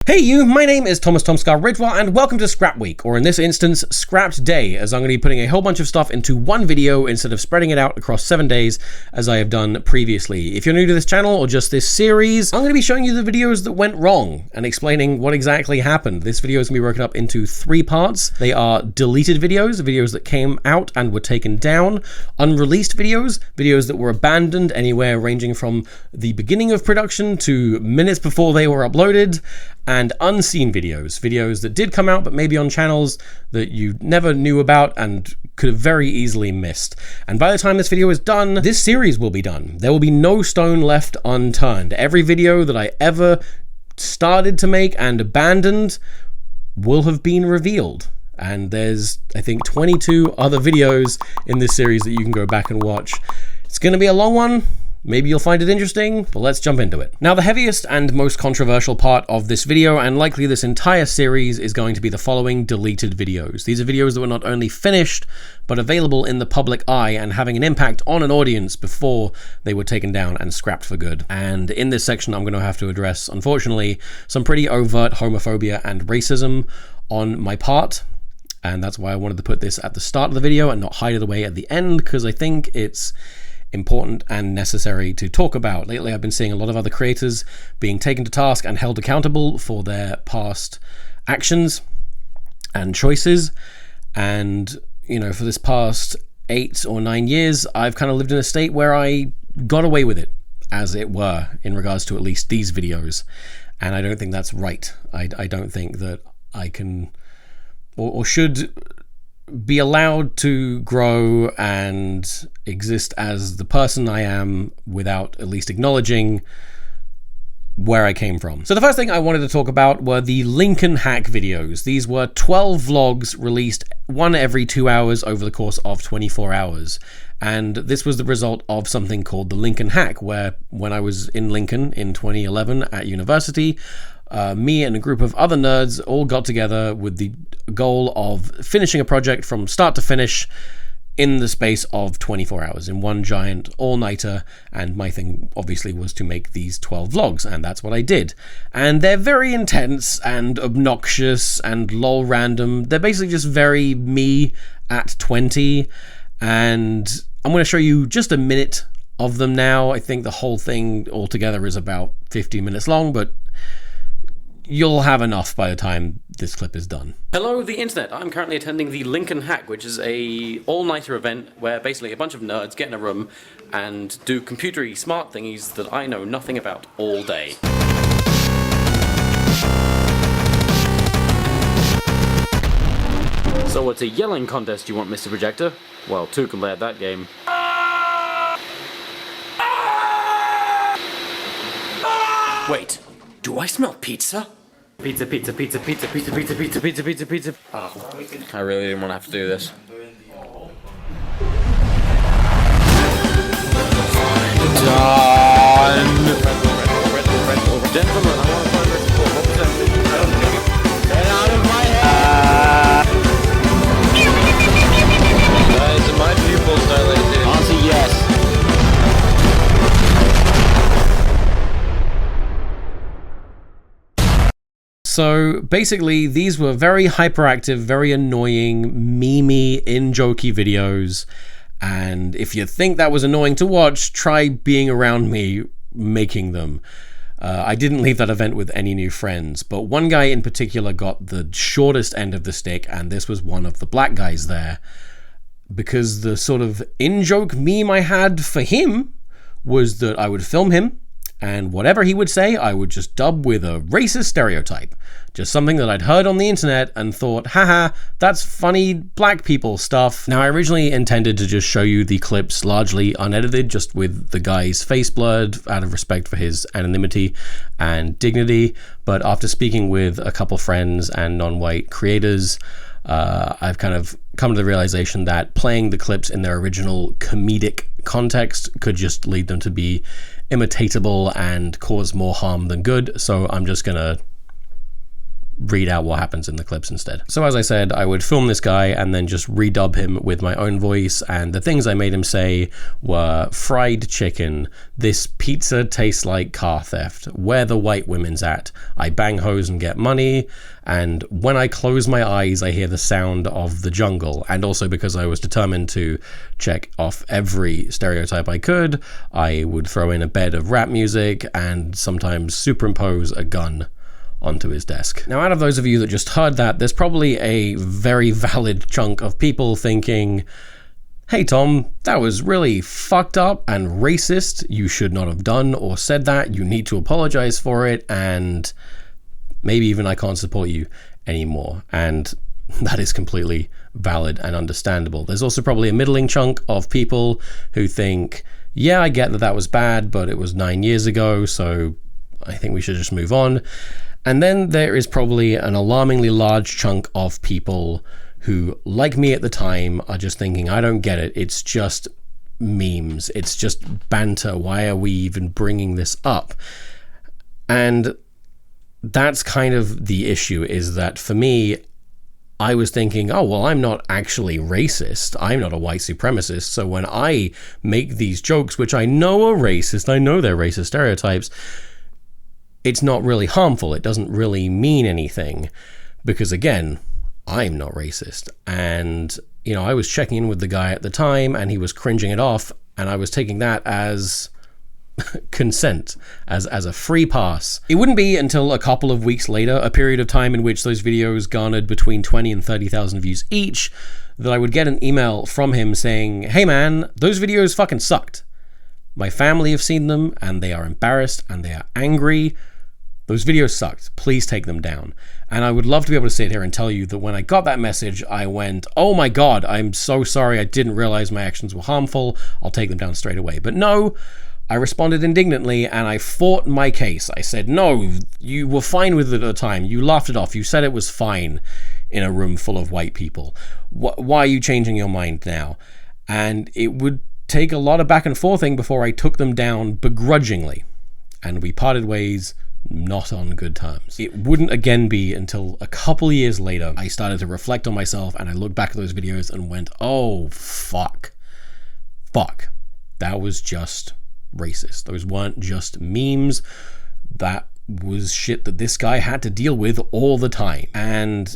Hey you, my name is TomSka Ridgewell and welcome to Scrap Week, or in this instance, Scrapped Day, as I'm going to be putting a whole bunch of stuff into one video instead of spreading it out across 7 days as I have done previously. If you're new to this channel or just this series, I'm going to be showing you the videos that went wrong and explaining what exactly happened. This video is going to be broken up into 3 parts. They are deleted videos, videos that came out and were taken down, unreleased videos, videos that were abandoned anywhere ranging from the beginning of production to minutes before they were uploaded, and unseen videos, videos that did come out but maybe on channels that you never knew about and could have very easily missed. And by the time this video is done, this series will be done. There will be no stone left unturned. Every video that I ever started to make and abandoned will have been revealed. And there's, I think, 22 other videos in this series that you can go back and watch. It's going to be a long one. Maybe you'll find it interesting, but let's jump into it. Now, the heaviest and most controversial part of this video, and likely this entire series, is going to be the following deleted videos. These are videos that were not only finished, but available in the public eye and having an impact on an audience before they were taken down and scrapped for good. And in this section, I'm going to have to address, unfortunately, some pretty overt homophobia and racism on my part. And that's why I wanted to put this at the start of the video and not hide it away at the end, because I think it's important and necessary to talk about. Lately, I've been seeing a lot of other creators being taken to task and held accountable for their past actions and choices. And, you know, for this past 8 or 9 years, I've kind of lived in a state where I got away with it, as it were, in regards to at least these videos. And I don't think that's right. I don't think that I can or should be allowed to grow and exist as the person I am without at least acknowledging where I came from. So the first thing I wanted to talk about were the Lincoln hack videos. These were 12 vlogs released, one every 2 hours over the course of 24 hours. And this was the result of something called the Lincoln hack, where when I was in Lincoln in 2011 at university, me and a group of other nerds all got together with the goal of finishing a project from start to finish in the space of 24 hours in one giant all-nighter, and my thing obviously was to make these 12 vlogs, and that's what I did. And they're very intense and obnoxious and lol random. They're basically just very me at 20, and I'm going to show you just a minute of them now. I think the whole thing altogether is about 50 minutes long, but you'll have enough by the time this clip is done. Hello, the internet. I'm currently attending the Lincoln Hack, which is a all-nighter event where basically a bunch of nerds get in a room and do computery smart thingies that I know nothing about all day. So it's a yelling contest you want, Mr. Projector? Well, 2 can play at that game. Wait, do I smell pizza? Pizza, pizza, pizza, pizza, pizza, pizza, pizza, pizza, pizza, pizza. Oh, I really didn't want to have to do this. Done. Gentlemen, I want to find Red Bull. What was that? Get out of my head! Guys, my pupils dilated. Answer yes. So basically, these were very hyperactive, very annoying, memey, in-jokey videos. And if you think that was annoying to watch, try being around me making them. I didn't leave that event with any new friends, but one guy in particular got the shortest end of the stick, and this was one of the black guys there. Because the sort of in-joke meme I had for him was that I would film him, and whatever he would say, I would just dub with a racist stereotype. Just something that I'd heard on the internet and thought, haha, that's funny black people stuff. Now, I originally intended to just show you the clips largely unedited, just with the guy's face blurred, out of respect for his anonymity and dignity. But after speaking with a couple friends and non-white creators, I've kind of come to the realization that playing the clips in their original comedic context could just lead them to be imitatable and cause more harm than good. So I'm just gonna read out what happens in the clips instead. So as I said, I would film this guy and then just redub him with my own voice, and the things I made him say were fried chicken, this pizza tastes like car theft, where the white women's at, I bang hoes and get money, and when I close my eyes I hear the sound of the jungle. And also, because I was determined to check off every stereotype I could, I would throw in a bed of rap music and sometimes superimpose a gun onto his desk. Now, out of those of you that just heard that, there's probably a very valid chunk of people thinking, hey Tom, that was really fucked up and racist, you should not have done or said that, you need to apologize for it, and maybe even I can't support you anymore. And that is completely valid and understandable. There's also probably a middling chunk of people who think, yeah, I get that that was bad, but it was 9 years ago, so I think we should just move on. And then there is probably an alarmingly large chunk of people who, like me at the time, are just thinking, I don't get it, it's just memes, it's just banter, why are we even bringing this up? And that's kind of the issue, is that for me, I was thinking, oh, well, I'm not actually racist, I'm not a white supremacist, so when I make these jokes, which I know are racist, I know they're racist stereotypes, it's not really harmful, it doesn't really mean anything, because again, I'm not racist. And, you know, I was checking in with the guy at the time and he was cringing it off, and I was taking that as consent, as a free pass. It wouldn't be until a couple of weeks later, a period of time in which those videos garnered between 20 and 30,000 views each, that I would get an email from him saying, hey man, those videos fucking sucked. My family have seen them and they are embarrassed and they are angry. Those videos sucked. Please take them down. And I would love to be able to sit here and tell you that when I got that message, I went, oh my God, I'm so sorry. I didn't realize my actions were harmful. I'll take them down straight away. But no, I responded indignantly and I fought my case. I said, no, you were fine with it at the time. You laughed it off. You said it was fine in a room full of white people. Why are you changing your mind now? And it would take a lot of back and forthing before I took them down begrudgingly. And we parted ways not on good terms. It wouldn't again be until a couple years later I started to reflect on myself and I looked back at those videos and went, oh, fuck. That was just racist. Those weren't just memes. That was shit that this guy had to deal with all the time. And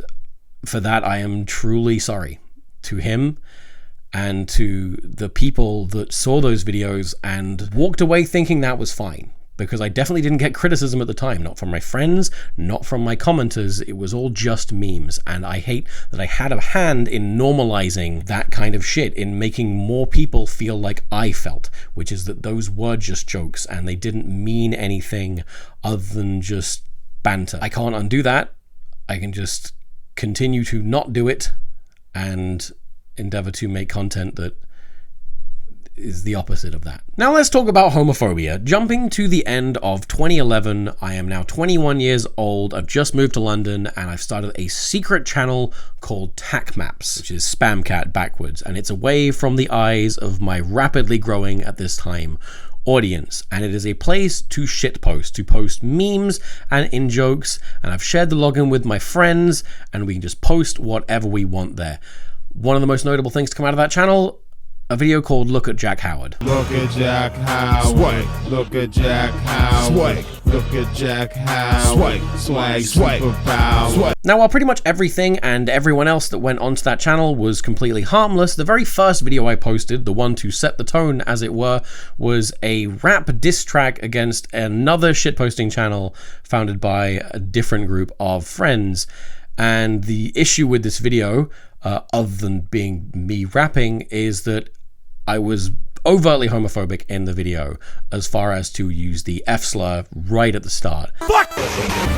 for that, I am truly sorry to him and to the people that saw those videos and walked away thinking that was fine. Because I definitely didn't get criticism at the time, not from my friends, not from my commenters, it was all just memes, and I hate that I had a hand in normalizing that kind of shit, in making more people feel like I felt, which is that those were just jokes, and they didn't mean anything other than just banter. I can't undo that, I can just continue to not do it, and endeavor to make content that is the opposite of that. Now let's talk about homophobia. Jumping to the end of 2011, I am now 21 years old, I've just moved to London, and I've started a secret channel called Tac Maps, which is Spam Cat backwards, and it's away from the eyes of my rapidly growing, at this time, audience, and it is a place to shitpost, to post memes and in-jokes, and I've shared the login with my friends, and we can just post whatever we want there. One of the most notable things to come out of that channel, a video called Look at Jack Howard. Look at Jack Howard. Swag. Look at Jack Howard. Swag. Look at Jack Howard. Swag. Swag. Swag. Now, while pretty much everything and everyone else that went onto that channel was completely harmless, the very first video I posted, the one to set the tone as it were, was a rap diss track against another shitposting channel founded by a different group of friends. And the issue with this video, other than being me rapping, is that I was overtly homophobic in the video, as far as to use the F slur right at the start. Fuck!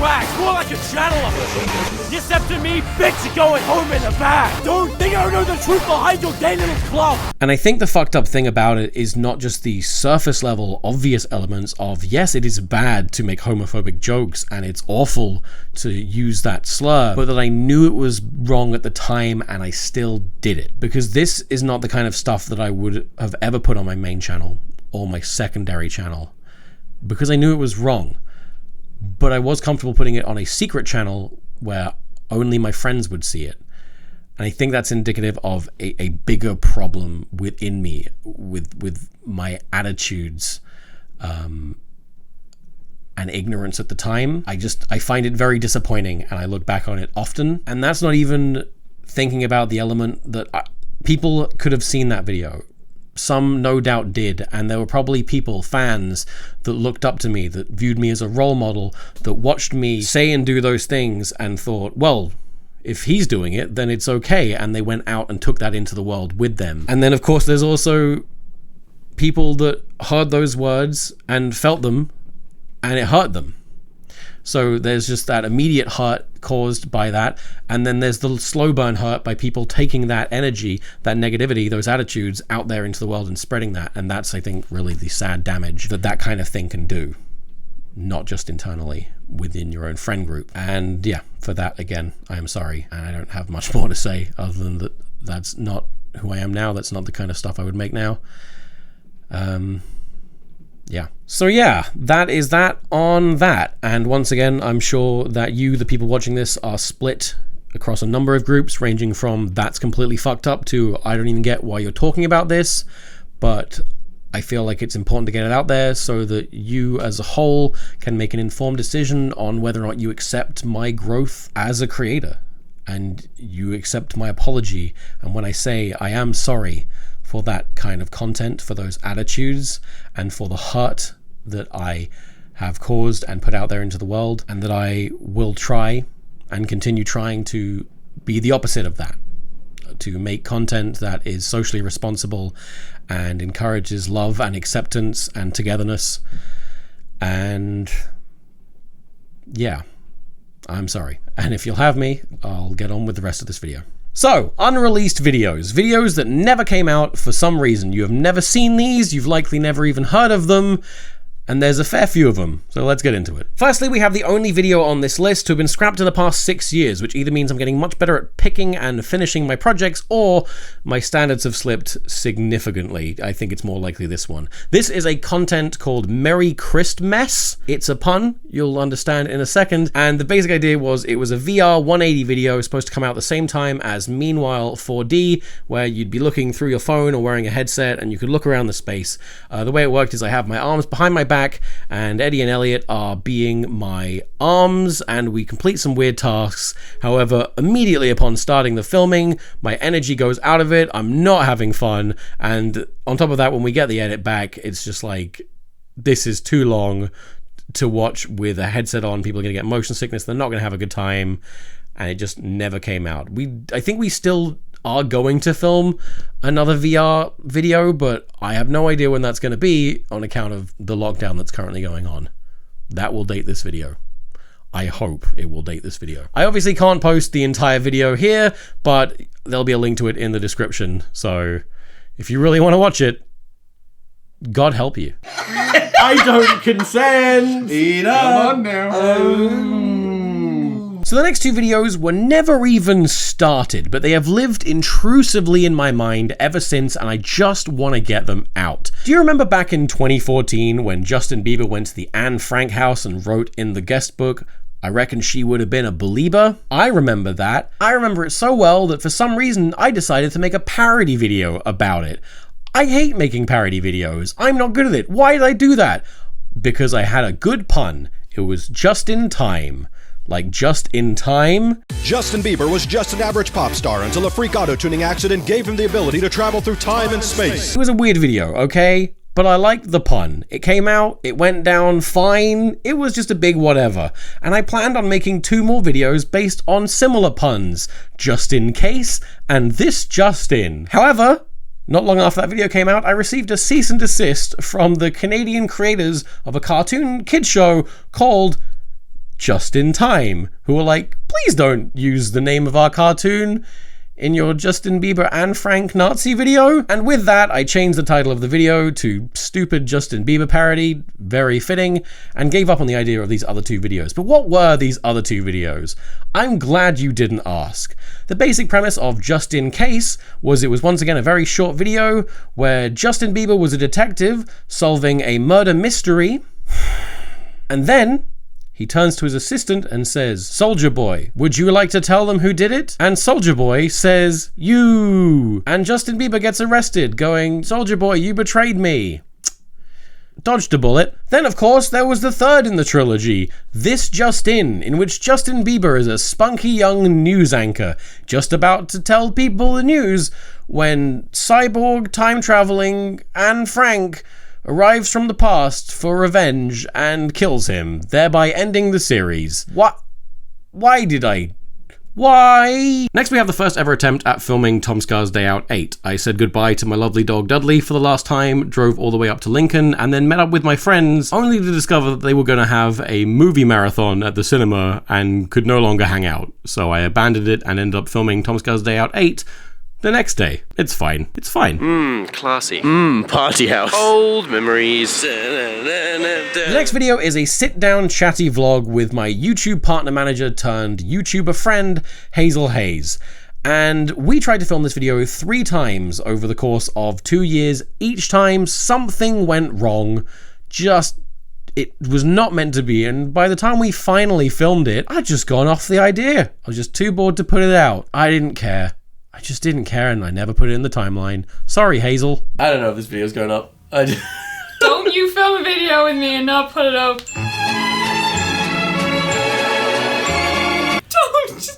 Wax, more like a channeler! You step to me, bitch, you're going home in the bag! Don't think I don't know the truth behind your gay little club! And I think the fucked up thing about it is not just the surface level obvious elements of, yes, it is bad to make homophobic jokes and it's awful to use that slur, but that I knew it was wrong at the time and I still did it. Because this is not the kind of stuff that I would have ever put on my main channel or my secondary channel, because I knew it was wrong, but I was comfortable putting it on a secret channel where only my friends would see it. And I think that's indicative of a bigger problem within me, with my attitudes and ignorance at the time. I find it very disappointing, and I look back on it often. And that's not even thinking about the element that people could have seen that video. Some no doubt did, and there were probably people, fans, that looked up to me, that viewed me as a role model, that watched me say and do those things and thought, well, if he's doing it, then it's okay, and they went out and took that into the world with them. And then, of course, there's also people that heard those words and felt them, and it hurt them. So there's just that immediate hurt caused by that, and then there's the slow burn hurt by people taking that energy, that negativity, those attitudes out there into the world and spreading that. And that's, I think, really the sad damage that kind of thing can do, not just internally within your own friend group. And yeah, for that, again, I am sorry, and I don't have much more to say other than that that's not who I am now. That's not the kind of stuff I would make now. Yeah. So yeah, that is that on that. And once again, I'm sure that you, the people watching this, are split across a number of groups, ranging from that's completely fucked up to I don't even get why you're talking about this. But I feel like it's important to get it out there so that you as a whole can make an informed decision on whether or not you accept my growth as a creator, and you accept my apology. And when I say I am sorry for that kind of content, for those attitudes, and for the hurt that I have caused and put out there into the world, and that I will try and continue trying to be the opposite of that, to make content that is socially responsible and encourages love and acceptance and togetherness. And yeah, I'm sorry. And if you'll have me, I'll get on with the rest of this video. So, unreleased videos that never came out for some reason. You have never seen these, you've likely never even heard of them, and there's a fair few of them, so let's get into it. Firstly, we have the only video on this list to have been scrapped in the past 6 years, which either means I'm getting much better at picking and finishing my projects, or my standards have slipped significantly. I think it's more likely this one. This is a content called Merry CHRISTMESS. It's a pun, you'll understand in a second, and the basic idea was it was a VR 180 video supposed to come out at the same time as Meanwhile 4D, where you'd be looking through your phone or wearing a headset and you could look around the space. The way it worked is I have my arms behind my back, and Eddie and Elliot are being my arms, and we complete some weird tasks. However, immediately upon starting the filming, my energy goes out of it, I'm not having fun, and on top of that, when we get the edit back, it's just like, this is too long to watch with a headset on. People are going to get motion sickness, they're not going to have a good time, and it just never came out. I think we still are going to film another VR video, but I have no idea when that's going to be on account of the lockdown that's currently going on. That will date this video. I hope it will date this video. I obviously can't post the entire video here, but there'll be a link to it in the description. So if you really want to watch it, God help you. I don't consent. Come on now. So the next two videos were never even started, but they have lived intrusively in my mind ever since, and I just want to get them out. Do you remember back in 2014 when Justin Bieber went to the Anne Frank house and wrote in the guest book, I reckon she would have been a belieber? I remember that. I remember it so well that for some reason I decided to make a parody video about it. I hate making parody videos. I'm not good at it. Why did I do that? Because I had a good pun. It was just in time. Like just in time? Justin Bieber was just an average pop star until a freak auto-tuning accident gave him the ability to travel through time and space. It was a weird video, okay? But I liked the pun. It came out, it went down fine, it was just a big whatever. And I planned on making 2 more videos based on similar puns, just in case, and this just in. However, not long after that video came out, I received a cease and desist from the Canadian creators of a cartoon kids show called Just in Time, who were like, please don't use the name of our cartoon in your Justin Bieber and Frank Nazi video. And with that, I changed the title of the video to Stupid Justin Bieber Parody, very fitting, and gave up on the idea of these other 2 videos. But what were these other 2 videos? I'm glad you didn't ask. The basic premise of Just in Case was it was once again a very short video where Justin Bieber was a detective solving a murder mystery, and then He turns to his assistant and says, "Soldier Boy, would you like to tell them who did it?" And Soldier Boy says, "You." And Justin Bieber gets arrested, going, "Soldier Boy, you betrayed me." Dodged a bullet. Then, of course, there was the third in the trilogy, This Just In which Justin Bieber is a spunky young news anchor, just about to tell people the news when cyborg, time-traveling Anne Frank arrives from the past for revenge and kills him, thereby ending the series. What? Why? Next we have the first ever attempt at filming TomSka's Day Out 8. I said goodbye to my lovely dog Dudley for the last time, drove all the way up to Lincoln, and then met up with my friends, only to discover that they were going to have a movie marathon at the cinema and could no longer hang out. So I abandoned it and ended up filming TomSka's Day Out 8 the next day. It's fine. Classy. Party house. Old memories. The next video is a sit-down chatty vlog with my YouTube partner manager turned YouTuber friend, Hazel Hayes. And we tried to film this video 3 times over the course of 2 years. Each time something went wrong. It was not meant to be, and by the time we finally filmed it, I'd just gone off the idea. I was just too bored to put it out. I didn't care. I just didn't care, and I never put it in the timeline. Sorry, Hazel. I don't know if this video's going up. Don't you film a video with me and not put it up. Don't do anything.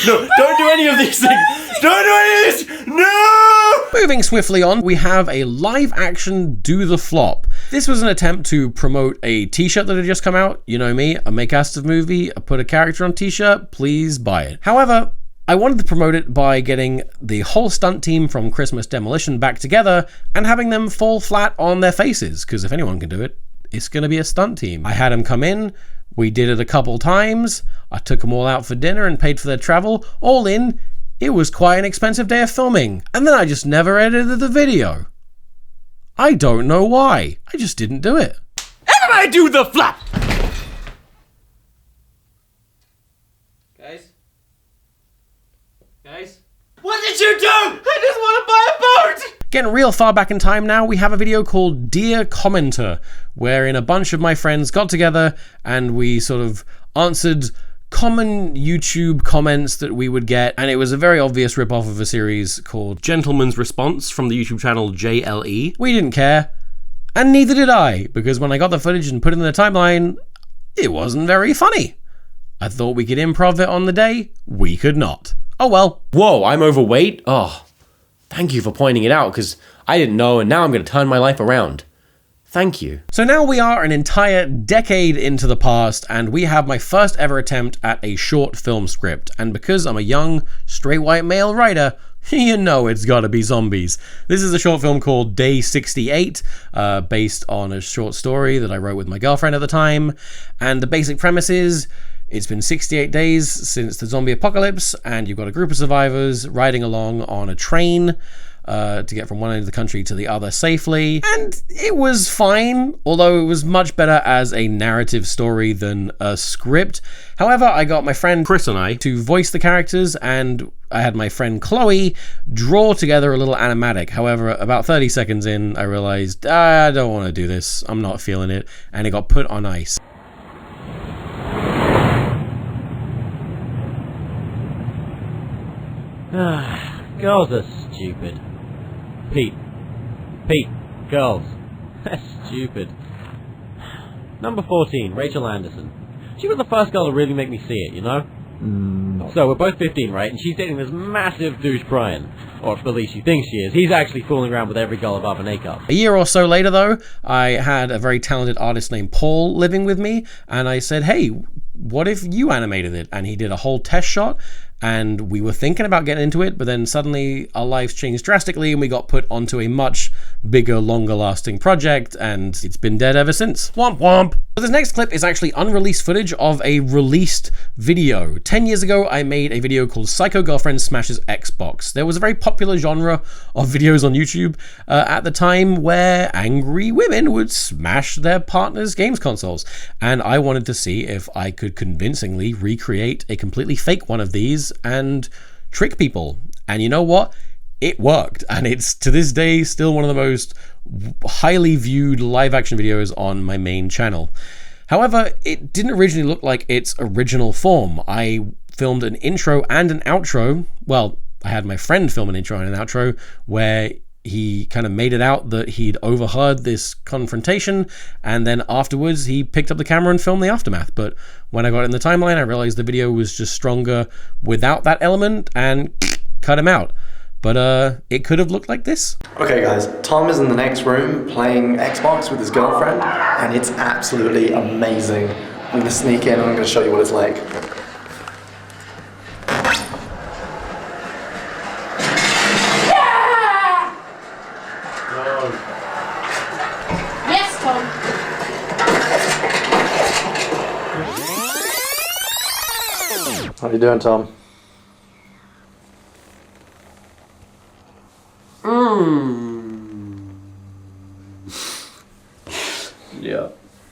No, don't do any of these things. Don't do any of this. No! Moving swiftly on, we have a live-action Do the Flop. This was an attempt to promote a t-shirt that had just come out. You know me, I make ass of movie, I put a character on t-shirt, please buy it. However, I wanted to promote it by getting the whole stunt team from Christmas Demolition back together and having them fall flat on their faces, because if anyone can do it, it's going to be a stunt team. I had them come in, we did it a couple times, I took them all out for dinner and paid for their travel. All in, it was quite an expensive day of filming, and then I just never edited the video. I don't know why, I just didn't do it. Everybody do the flop! Guys? What did you do? I just want to buy a boat! Getting real far back in time now, we have a video called Dear Commenter, wherein a bunch of my friends got together and we sort of answered common YouTube comments that we would get, and it was a very obvious rip-off of a series called Gentleman's Response from the YouTube channel JLE. We didn't care, and neither did I, because when I got the footage and put it in the timeline, it wasn't very funny. I thought we could improv it on the day, we could not. Oh well. Whoa, I'm overweight? Oh, thank you for pointing it out, because I didn't know, and now I'm going to turn my life around. Thank you. So now we are an entire decade into the past, and we have my first ever attempt at a short film script. And because I'm a young, straight white male writer, you know it's gotta be zombies. This is a short film called Day 68, based on a short story that I wrote with my girlfriend at the time. And the basic premise is, it's been 68 days since the zombie apocalypse, and you've got a group of survivors riding along on a train to get from one end of the country to the other safely. And it was fine, although it was much better as a narrative story than a script. However, I got my friend Chris and I to voice the characters, and I had my friend Chloe draw together a little animatic. However, about 30 seconds in, I realized, I don't want to do this. I'm not feeling it. And it got put on ice. Girls are stupid. Pete, girls. They're stupid. Number 14, Rachel Anderson. She was the first girl to really make me see it, you know? So we're both 15, right? And she's dating this massive douche Brian. Or at least she thinks she is. He's actually fooling around with every girl above an A cup. A year or so later, though, I had a very talented artist named Paul living with me, and I said, hey, what if you animated it? And he did a whole test shot, and we were thinking about getting into it, but then suddenly our lives changed drastically and we got put onto a much bigger, longer lasting project, and it's been dead ever since. Womp womp. So this next clip is actually unreleased footage of a released video. 10 years ago, I made a video called Psycho Girlfriend Smashes Xbox. There was a very popular genre of videos on YouTube at the time where angry women would smash their partner's games consoles. And I wanted to see if I could convincingly recreate a completely fake one of these and trick people. And you know what? It worked, and it's to this day still one of the most highly viewed live action videos on my main channel. However, it didn't originally look like its original form. I filmed an intro and an outro. Well, I had my friend film an intro and an outro where he kind of made it out that he'd overheard this confrontation, and then afterwards he picked up the camera and filmed the aftermath. But when I got in the timeline, I realized the video was just stronger without that element and cut him out. But it could have looked like this. Okay guys, Tom is in the next room playing Xbox with his girlfriend, and it's absolutely amazing. I'm gonna sneak in and I'm gonna show you what it's like. Yes, Tom. How you doing, Tom? Yeah.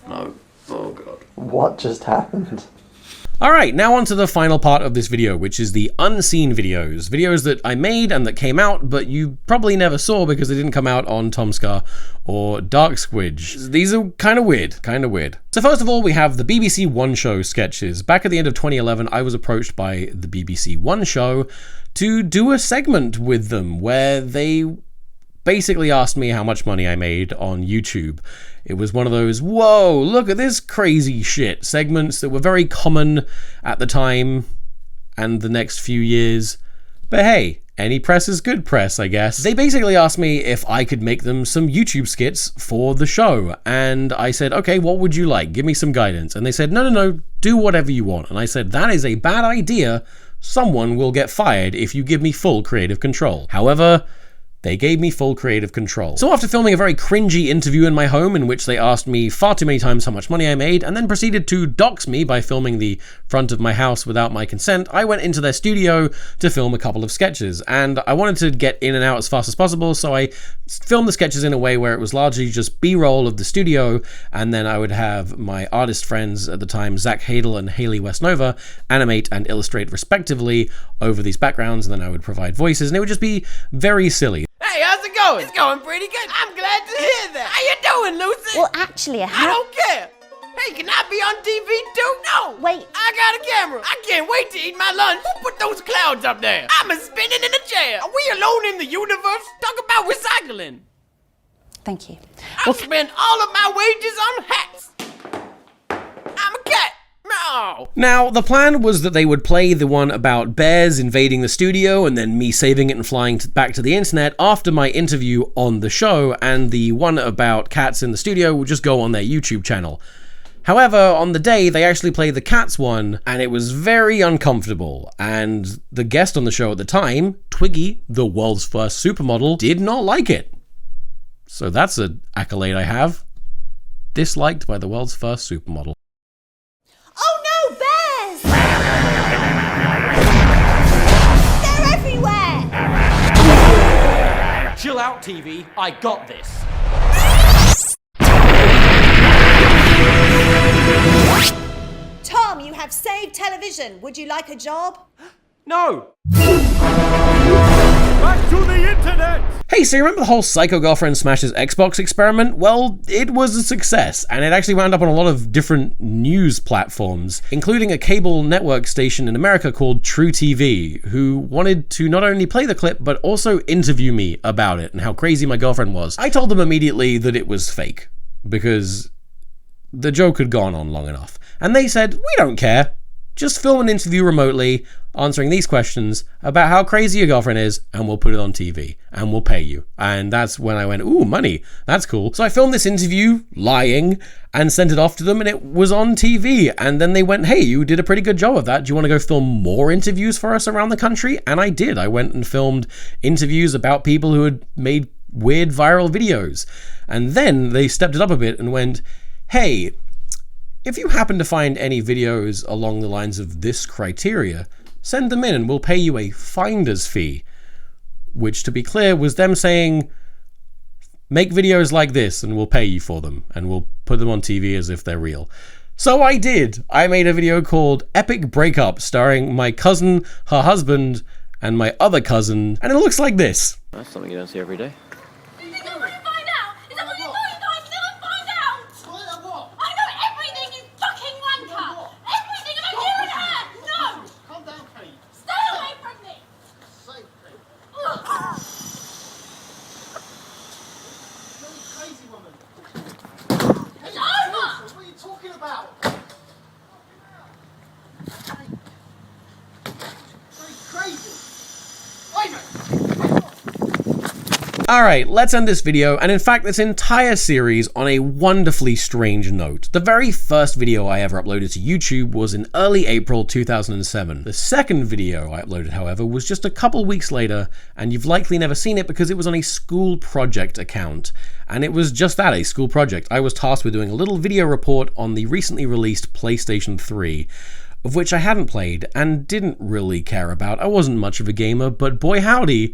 No. Oh god. What just happened? Alright, now on to the final part of this video, which is the unseen videos. Videos that I made and that came out, but you probably never saw because they didn't come out on TomSka or Dark Squidge. These are kind of weird. So first of all, we have the BBC One Show sketches. Back at the end of 2011, I was approached by the BBC One Show to do a segment with them where they basically asked me how much money I made on YouTube. It was one of those, whoa, look at this crazy shit segments that were very common at the time and the next few years. But hey, any press is good press, I guess. They basically asked me if I could make them some YouTube skits for the show. And I said, okay, what would you like? Give me some guidance. And they said, no, do whatever you want. And I said, that is a bad idea. Someone will get fired if you give me full creative control. However, they gave me full creative control. So after filming a very cringy interview in my home in which they asked me far too many times how much money I made and then proceeded to dox me by filming the front of my house without my consent, I went into their studio to film a couple of sketches. And I wanted to get in and out as fast as possible, so I filmed the sketches in a way where it was largely just B-roll of the studio, and then I would have my artist friends at the time, Zach Hadel and Haley Westnova, animate and illustrate respectively over these backgrounds, and then I would provide voices, and it would just be very silly. Hey, how's it going? It's going pretty good. I'm glad to hear that. How you doing, Lucy? Well, actually, I don't care. Hey, can I be on TV too? No. Wait. I got a camera. I can't wait to eat my lunch. Who put those clouds up there? I'm spinning in a chair. Are we alone in the universe? Talk about recycling. Thank you. I'll spend all of my wages on hats. I'm a cat. No. Now, the plan was that they would play the one about bears invading the studio and then me saving it and flying back to the internet after my interview on the show, and the one about cats in the studio would just go on their YouTube channel. However, on the day, they actually played the cats one, and it was very uncomfortable, and the guest on the show at the time, Twiggy, the world's first supermodel, did not like it. So that's an accolade I have. Disliked by the world's first supermodel. Oh no, bears! They're everywhere! Chill out, TV. I got this. Tom, you have saved television. Would you like a job? No. Back to the internet. Hey, so you remember the whole Psycho Girlfriend Smashes Xbox experiment? Well, it was a success, and it actually wound up on a lot of different news platforms, including a cable network station in America called True TV, who wanted to not only play the clip, but also interview me about it and how crazy my girlfriend was. I told them immediately that it was fake, because the joke had gone on long enough. And they said, we don't care. Just film an interview remotely, answering these questions about how crazy your girlfriend is, and we'll put it on TV, and we'll pay you. And that's when I went, ooh, money, that's cool. So I filmed this interview, lying, and sent it off to them, and it was on TV. And then they went, hey, you did a pretty good job of that. Do you want to go film more interviews for us around the country? And I did. I went and filmed interviews about people who had made weird viral videos. And then they stepped it up a bit and went, hey, if you happen to find any videos along the lines of this criteria, send them in and we'll pay you a finder's fee. Which, to be clear, was them saying, make videos like this and we'll pay you for them, and we'll put them on TV as if they're real. So I did. I made a video called Epic Breakup, starring my cousin, her husband, and my other cousin, and it looks like this. That's something you don't see every day. You don't want to find out? Is that what you thought you guys were going to find out? I know everything is Alright, let's end this video, and in fact this entire series, on a wonderfully strange note. The very first video I ever uploaded to YouTube was in early April 2007. The second video I uploaded, however, was just a couple weeks later, and you've likely never seen it because it was on a school project account. And it was just that, a school project. I was tasked with doing a little video report on the recently released PlayStation 3, of which I hadn't played and didn't really care about. I wasn't much of a gamer, but boy howdy,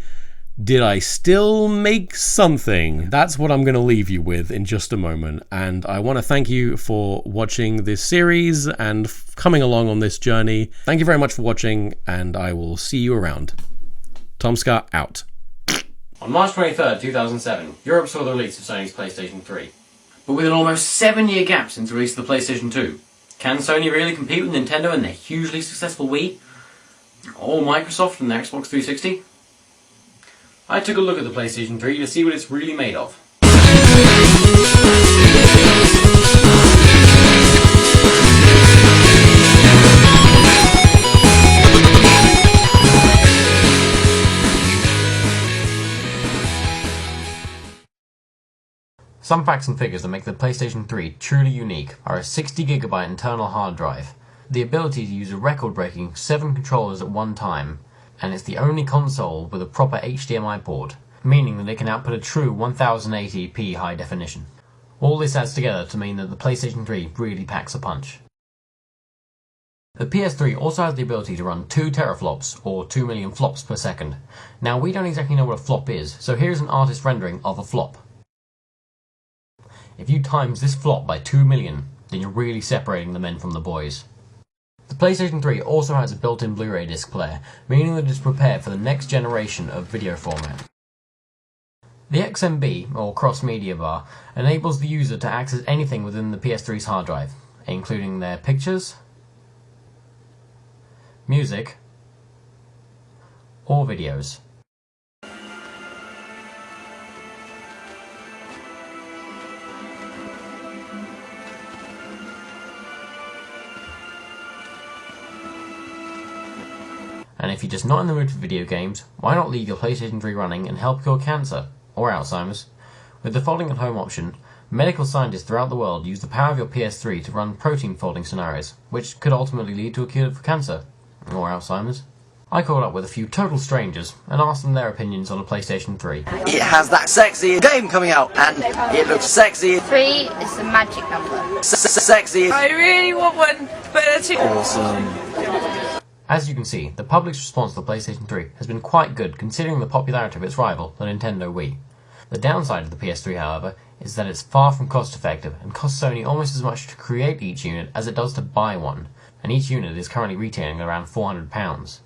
did I still make something. That's what I'm going to leave you with in just a moment, and I want to thank you for watching this series and coming along on this journey. Thank you very much for watching, and I will see you around. TomSka out. On March 23rd, 2007, Europe saw the release of Sony's PlayStation 3. But with an almost 7-year gap since the release of the PlayStation 2, can Sony really compete with Nintendo and their hugely successful Wii? Or Microsoft and their Xbox 360? I took a look at the PlayStation 3 to see what it's really made of. Some facts and figures that make the PlayStation 3 truly unique are a 60GB internal hard drive, the ability to use a record-breaking 7 controllers at one time, and it's the only console with a proper HDMI port, meaning that it can output a true 1080p high definition. All this adds together to mean that the PlayStation 3 really packs a punch. The PS3 also has the ability to run 2 teraflops, or 2 million flops per second. Now we don't exactly know what a flop is, so here's an artist rendering of a flop. If you times this flop by 2 million, then you're really separating the men from the boys. The PlayStation 3 also has a built-in Blu-ray disc player, meaning that it is prepared for the next generation of video format. The XMB, or cross-media bar, enables the user to access anything within the PS3's hard drive, including their pictures, music, or videos. And if you're just not in the mood for video games, why not leave your PlayStation 3 running and help cure cancer, or Alzheimer's? With the folding at home option, medical scientists throughout the world use the power of your PS3 to run protein folding scenarios, which could ultimately lead to a cure for cancer, or Alzheimer's. I called up with a few total strangers and asked them their opinions on a PlayStation 3. It has that sexy game coming out, and it looks sexy. 3 is the magic number. Sexy. I really want one, but it's awesome. As you can see, the public's response to the PlayStation 3 has been quite good considering the popularity of its rival, the Nintendo Wii. The downside of the PS3, however, is that it's far from cost effective and costs Sony almost as much to create each unit as it does to buy one, and each unit is currently retailing around £400.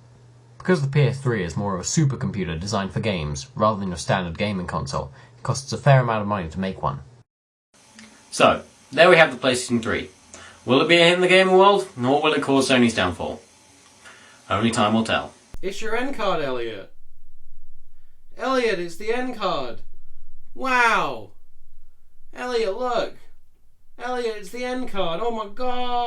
Because the PS3 is more of a supercomputer designed for games, rather than your standard gaming console, it costs a fair amount of money to make one. So, there we have the PlayStation 3. Will it be a hit in the gaming world, or will it cause Sony's downfall? Only time will tell. It's your end card, Elliot. Elliot, it's the end card. Wow. Elliot, look. Elliot, it's the end card. Oh my god.